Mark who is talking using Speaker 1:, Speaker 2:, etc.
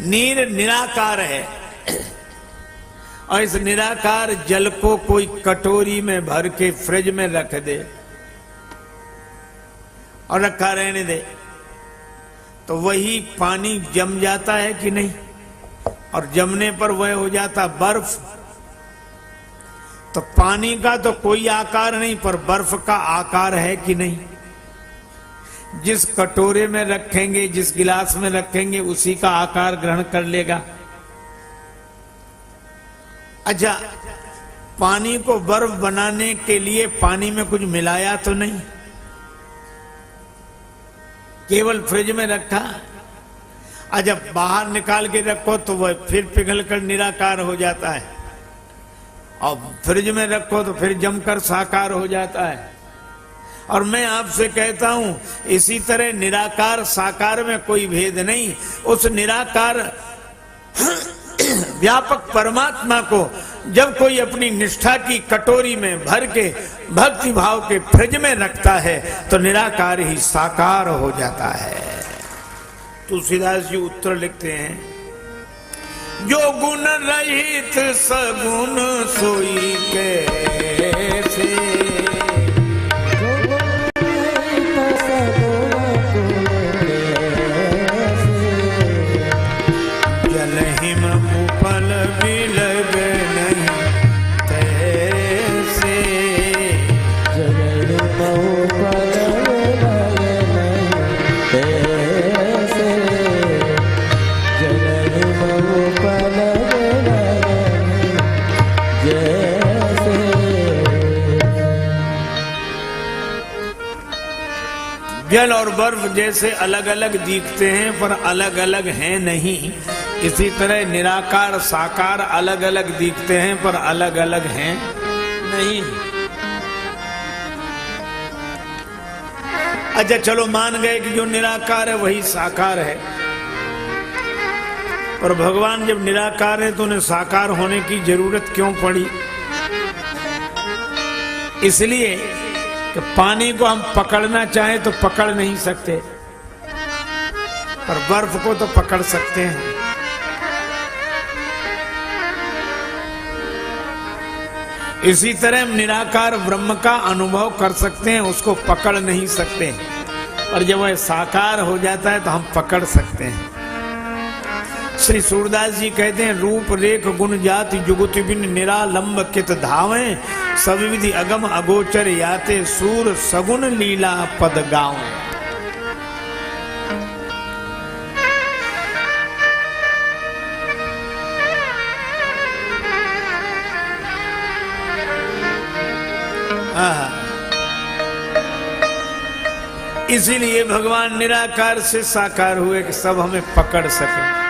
Speaker 1: नीर निराकार है और इस निराकार जल को कोई कटोरी में भर के फ्रिज में रख दे और रखा रहने दे तो वही पानी जम जाता है कि नहीं, और जमने पर वह हो जाता बर्फ। तो पानी का तो कोई आकार नहीं, पर बर्फ का आकार है कि नहीं। जिस कटोरे में रखेंगे, जिस गिलास में रखेंगे, उसी का आकार ग्रहण कर लेगा। अच्छा, पानी को बर्फ बनाने के लिए पानी में कुछ मिलाया तो नहीं, केवल फ्रिज में रखा। जब बाहर निकाल के रखो तो वह फिर पिघलकर निराकार हो जाता है, और फ्रिज में रखो तो फिर जमकर साकार हो जाता है। और मैं आपसे कहता हूं, इसी तरह निराकार साकार में कोई भेद नहीं। उस निराकार व्यापक परमात्मा को जब कोई अपनी निष्ठा की कटोरी में भर के भक्ति भाव के फ्रिज में रखता है तो निराकार ही साकार हो जाता है। तुलसीदास जी उत्तर लिखते हैं, जो गुण रहित सगुण सोई कैसे, जल हिम उपल बिलग नहीं तैसे, जल हिम उपल बिलग नहीं तैसे, जल हिम उपल बिलग नहीं जैसे। जल और बर्फ जैसे अलग अलग दिखते हैं पर अलग अलग हैं नहीं, इसी तरह निराकार साकार अलग अलग दिखते हैं पर अलग अलग हैं नहीं। अच्छा चलो मान गए कि जो निराकार है वही साकार है, पर भगवान जब निराकार है तो उन्हें साकार होने की जरूरत क्यों पड़ी? इसलिए कि पानी को हम पकड़ना चाहें तो पकड़ नहीं सकते, पर बर्फ को तो पकड़ सकते हैं। इसी तरह हम निराकार ब्रह्म का अनुभव कर सकते हैं, उसको पकड़ नहीं सकते, पर जब वह साकार हो जाता है तो हम पकड़ सकते हैं। श्री सूरदास जी कहते हैं, रूप रेख गुण जाति जुगुति बिन निरालंब कित धावे, सब विधि अगम अगोचर याते सूर सगुन लीला पद गावे। इसीलिए भगवान निराकार से साकार हुए कि सब हमें पकड़ सके।